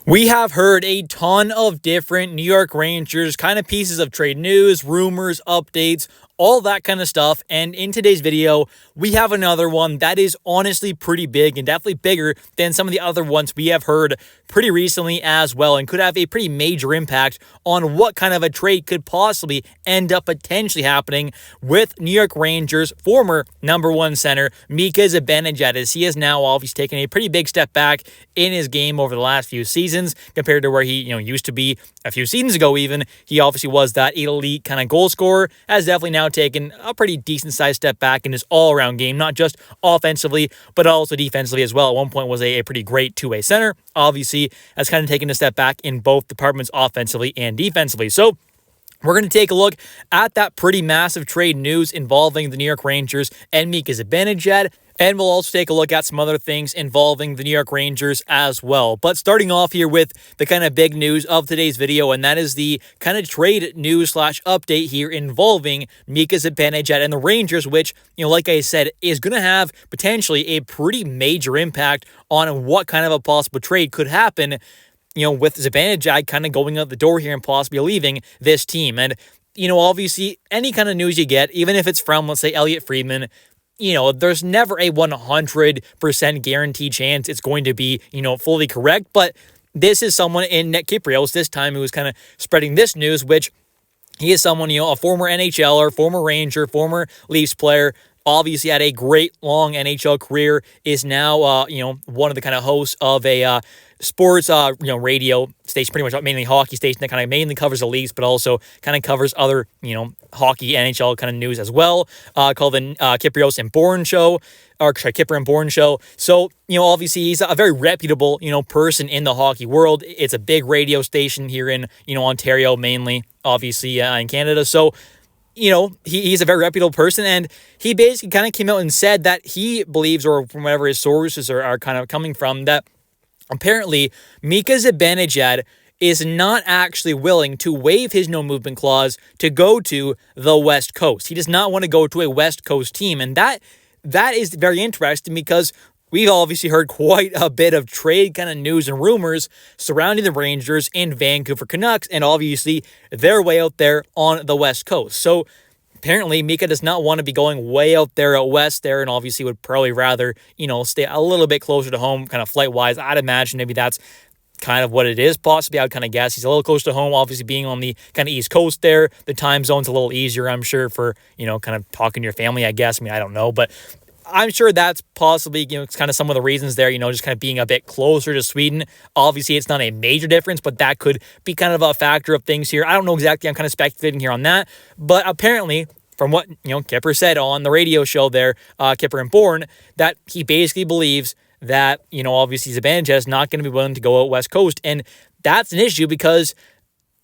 We have heard a ton of different New York Rangers kind of pieces of trade news, rumors, updates, all that kind of stuff. And in today's video, we have another one that is honestly pretty big and definitely bigger than some of the other ones we have heard pretty recently as well, and could have a pretty major impact on what kind of a trade could possibly end up potentially happening with New York Rangers former number one center Mika Zibanejad, as he has now obviously taken a pretty big step back in his game over the last few seasons compared to where he used to be a few seasons ago. Even he obviously was that elite kind of goal scorer, has definitely now taken a pretty decent sized step back in his all-around game, not just offensively but also defensively as well. At one point was a pretty great two-way center. Obviously has kind of taken a step back in both departments, offensively and defensively. So we're going to take a look at that pretty massive trade news involving the New York Rangers and Mika Zibanejad. And we'll also take a look at some other things involving the New York Rangers as well. But starting off here with the kind of big news of today's video, and that is the kind of trade news / update here involving Mika Zibanejad and the Rangers, which, like I said, is going to have potentially a pretty major impact on what kind of a possible trade could happen, with Zibanejad kind of going out the door here and possibly leaving this team. And, obviously, any kind of news you get, even if it's from, let's say, Elliot Friedman, there's never a 100% guaranteed chance it's going to be, fully correct. But this is someone in Nick Kypreos this time who was kind of spreading this news, which he is someone, a former NHLer, former Ranger, former Leafs player, obviously had a great long NHL career, is now, one of the kind of hosts of a sports, radio station, pretty much mainly hockey station that kind of mainly covers the Leafs, but also kind of covers other, hockey, NHL kind of news as well, called the Kypreos and Bourne Show, or Kyper and Bourne Show. So, obviously he's a very reputable, person in the hockey world. It's a big radio station here in, Ontario mainly, obviously in Canada. So, he's a very reputable person, and he basically kind of came out and said that he believes, or from whatever his sources are kind of coming from, that apparently Mika Zibanejad is not actually willing to waive his no-movement clause to go to the West Coast. He does not want to go to a West Coast team, and that is very interesting because we've obviously heard quite a bit of trade kind of news and rumors surrounding the Rangers and Vancouver Canucks, and obviously they're way out there on the West Coast. So apparently Mika does not want to be going way out there out west there, and obviously would probably rather, stay a little bit closer to home, kind of flight-wise. I'd imagine maybe that's kind of what it is, possibly. I would kind of guess he's a little close to home, obviously being on the kind of East Coast there. The time zone's a little easier, I'm sure, for, kind of talking to your family, I guess. I don't know, but I'm sure that's possibly, kind of some of the reasons there, just kind of being a bit closer to Sweden. Obviously, it's not a major difference, but that could be kind of a factor of things here. I don't know exactly. I'm kind of speculating here on that. But apparently, from what, Kyper said on the radio show there, Kyper and Bourne, that he basically believes that, obviously Zibanejad is not going to be willing to go out West Coast. And that's an issue because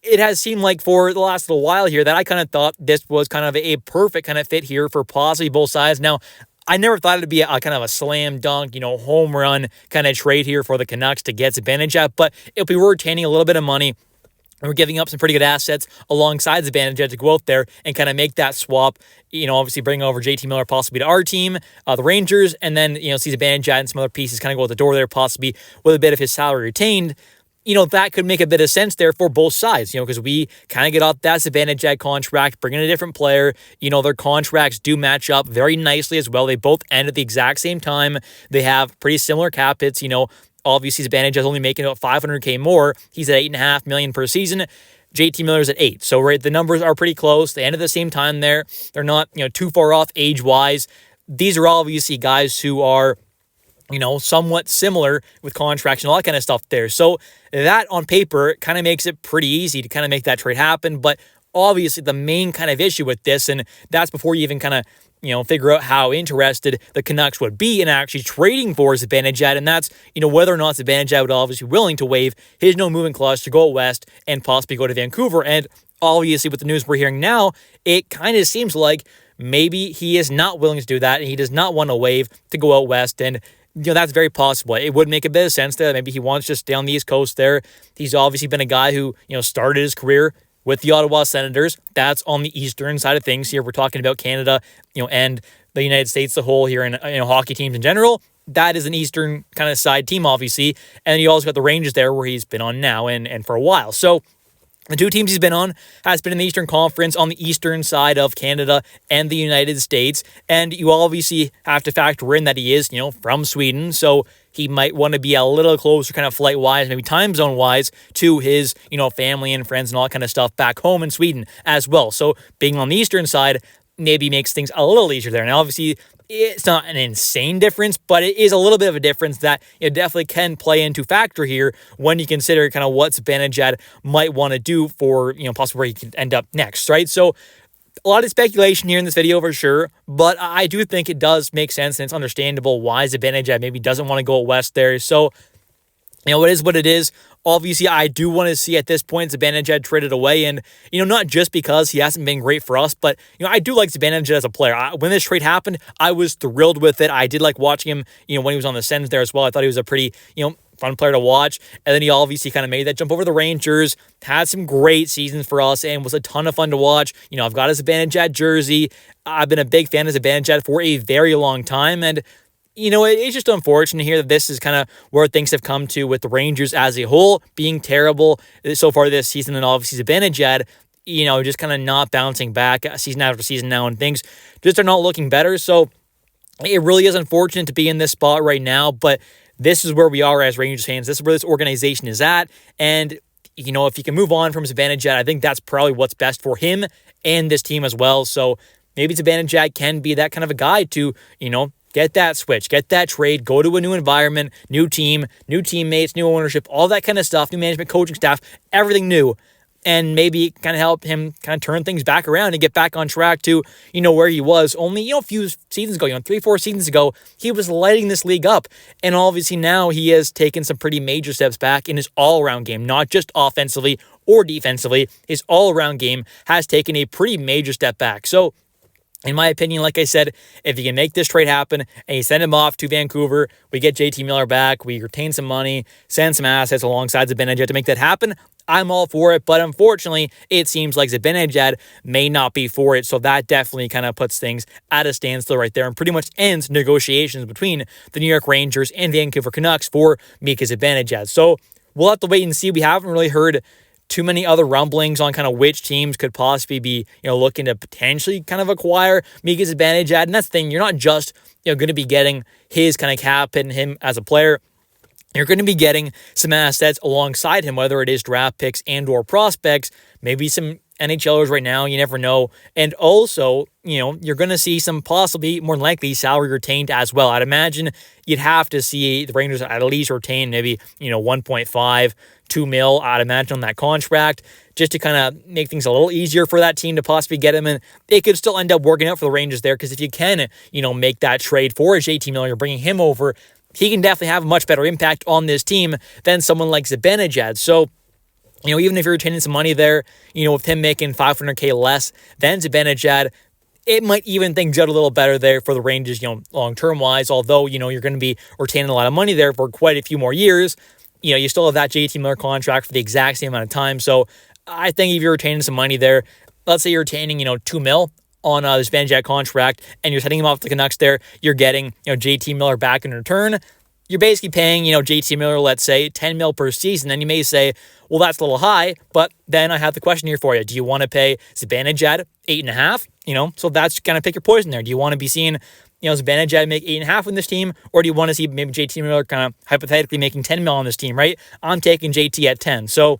it has seemed like for the last little while here that I kind of thought this was kind of a perfect kind of fit here for possibly both sides. Now, I never thought it'd be a kind of a slam dunk, home run kind of trade here for the Canucks to get Zibanejad, but if we were retaining a little bit of money and we're giving up some pretty good assets alongside Zibanejad to go out there and kind of make that swap, obviously bring over JT Miller possibly to our team, the Rangers, and then, see Zibanejad and some other pieces kind of go out the door there possibly with a bit of his salary retained. That could make a bit of sense there for both sides, because we kind of get off that Zibanejad contract, bring in a different player. Their contracts do match up very nicely as well. They both end at the exact same time. They have pretty similar cap hits. Obviously Zibanejad's only making about $500K more. He's at $8.5 million per season. JT Miller's at $8 million. So, right, the numbers are pretty close. They end at the same time there. They're not, too far off age-wise. These are obviously guys who are, somewhat similar with contracts and all that kind of stuff there. So that on paper kind of makes it pretty easy to kind of make that trade happen. But obviously the main kind of issue with this, and that's before you even kind of, figure out how interested the Canucks would be in actually trading for Zibanejad, and that's, whether or not Zibanejad would obviously be willing to waive his no-movement clause to go west and possibly go to Vancouver. And obviously with the news we're hearing now, it kind of seems like maybe he is not willing to do that, and he does not want to waive to go out west. And that's very possible. It would make a bit of sense there. Maybe he wants to stay on the East Coast there. He's obviously been a guy who, started his career with the Ottawa Senators. That's on the eastern side of things here. We're talking about Canada, and the United States as a whole here in, hockey teams in general. that is an Eastern kind of side team, obviously. And then you also got the Rangers there where he's been on now and for a while. So the two teams he's been on has been in the Eastern Conference on the eastern side of Canada and the United States. And you obviously have to factor in that he is, from Sweden. So he might want to be a little closer kind of flight-wise, maybe time zone-wise to his, family and friends and all that kind of stuff back home in Sweden as well. So being on the eastern side maybe makes things a little easier there. Now, obviously, it's not an insane difference, but it is a little bit of a difference that it definitely can play into factor here when you consider kind of what Zibanejad might want to do for, possibly where he could end up next, right? So a lot of speculation here in this video for sure, but I do think it does make sense and it's understandable why Zibanejad maybe doesn't want to go west there. So, it is what it is. Obviously, I do want to see at this point Zibanejad traded away. And, not just because he hasn't been great for us, but, I do like Zibanejad as a player. When this trade happened, I was thrilled with it. I did like watching him, when he was on the Sens there as well. I thought he was a pretty, fun player to watch. And then he obviously kind of made that jump over the Rangers, had some great seasons for us, and was a ton of fun to watch. I've got a Zibanejad jersey. I've been a big fan of Zibanejad for a very long time. And it's just unfortunate here that this is kind of where things have come to with the Rangers as a whole being terrible so far this season. And obviously Zibanejad, just kind of not bouncing back season after season now, and things just are not looking better. So it really is unfortunate to be in this spot right now, but this is where we are as Rangers fans. This is where this organization is at. And, if you can move on from Zibanejad, I think that's probably what's best for him and this team as well. So maybe Zibanejad can be that kind of a guy to, get that switch, get that trade, go to a new environment, new team, new teammates, new ownership, all that kind of stuff, new management, coaching staff, everything new. And maybe kind of help him kind of turn things back around and get back on track to, where he was only, a few seasons ago, 3-4 seasons ago, he was lighting this league up. And obviously now he has taken some pretty major steps back in his all-around game, not just offensively or defensively. His all-around game has taken a pretty major step back. So, in my opinion, like I said, if you can make this trade happen and you send him off to Vancouver, we get JT Miller back, we retain some money, send some assets alongside Zibanejad to make that happen, I'm all for it. But unfortunately, it seems like Zibanejad may not be for it. So that definitely kind of puts things at a standstill right there and pretty much ends negotiations between the New York Rangers and Vancouver Canucks for Mika Zibanejad. So we'll have to wait and see. We haven't really heard too many other rumblings on kind of which teams could possibly be, looking to potentially kind of acquire Mika Zibanejad. And that's the thing, you're not just, going to be getting his kind of cap and him as a player. You're going to be getting some assets alongside him, whether it is draft picks and or prospects, maybe some NHLers right now, you never know. And also, you're going to see some possibly, more than likely, salary retained as well. I'd imagine you'd have to see the Rangers at least retain maybe, 1.5, 2 mil, I'd imagine, on that contract, just to kind of make things a little easier for that team to possibly get him. And it could still end up working out for the Rangers there, because if you can, make that trade for JT Miller, you're bringing him over, he can definitely have a much better impact on this team than someone like Zibanejad. So, even if you're retaining some money there, with him making $500K less than Zibanejad, it might even things out a little better there for the Rangers, long-term wise. Although, you're going to be retaining a lot of money there for quite a few more years. You still have that JT Miller contract for the exact same amount of time. So I think if you're retaining some money there, let's say you're retaining, 2 mil on this Zibanejad contract and you're sending him off to the Canucks there, you're getting, JT Miller back in return. You're basically paying, JT Miller, let's say, 10 mil per season. And you may say, well, that's a little high, but then I have the question here for you. Do you want to pay Zibanejad 8.5? So that's kind of pick your poison there. Do you want to be seeing, Zibanejad make 8.5 on this team, or do you want to see maybe JT Miller kind of hypothetically making 10 mil on this team, right? I'm taking JT at 10. So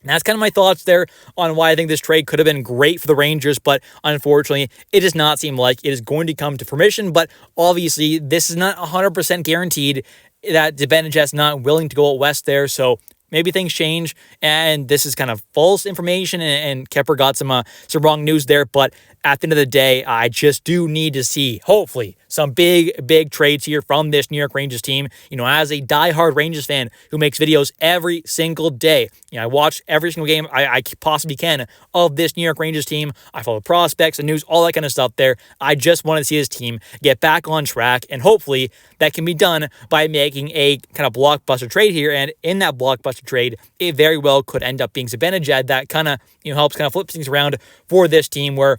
that's kind of my thoughts there on why I think this trade could have been great for the Rangers, but unfortunately, it does not seem like it is going to come to fruition. But obviously, this is not 100% guaranteed that Zibanejad's not willing to go out west there. So maybe things change, and this is kind of false information, and Kepper got some wrong news there. But at the end of the day, I just do need to see, hopefully, some big trades here from this New York Rangers team. As a diehard Rangers fan who makes videos every single day, I watch every single game I possibly can of this New York Rangers team. I follow prospects and news, all that kind of stuff there. I just want to see this team get back on track, and hopefully that can be done by making a kind of blockbuster trade here. And in that blockbuster trade, it very well could end up being Zibanejad that kind of, helps kind of flip things around for this team, where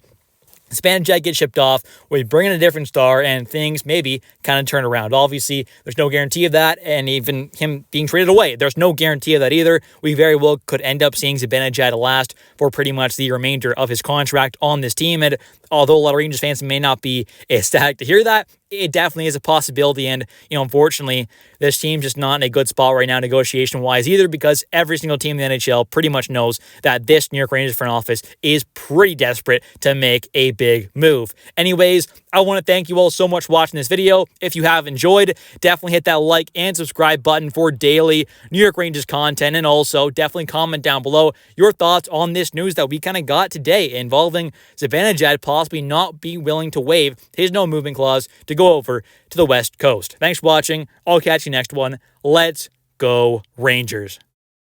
Zibanejad gets shipped off, we bring in a different star, and things maybe kind of turn around. Obviously, there's no guarantee of that, and even him being traded away, there's no guarantee of that either. We very well could end up seeing Zibanejad last for pretty much the remainder of his contract on this team, and although a lot of Rangers fans may not be ecstatic to hear that, it definitely is a possibility, and, unfortunately, this team's just not in a good spot right now negotiation-wise either, because every single team in the NHL pretty much knows that this New York Rangers front office is pretty desperate to make a big move. Anyways, I want to thank you all so much for watching this video. If you have enjoyed, definitely hit that like and subscribe button for daily New York Rangers content, and also definitely comment down below your thoughts on this news that we kind of got today involving Zibanejad possibly not being willing to waive his no movement clause to go over to the West Coast. Thanks for watching. I'll catch you next one. Let's go Rangers.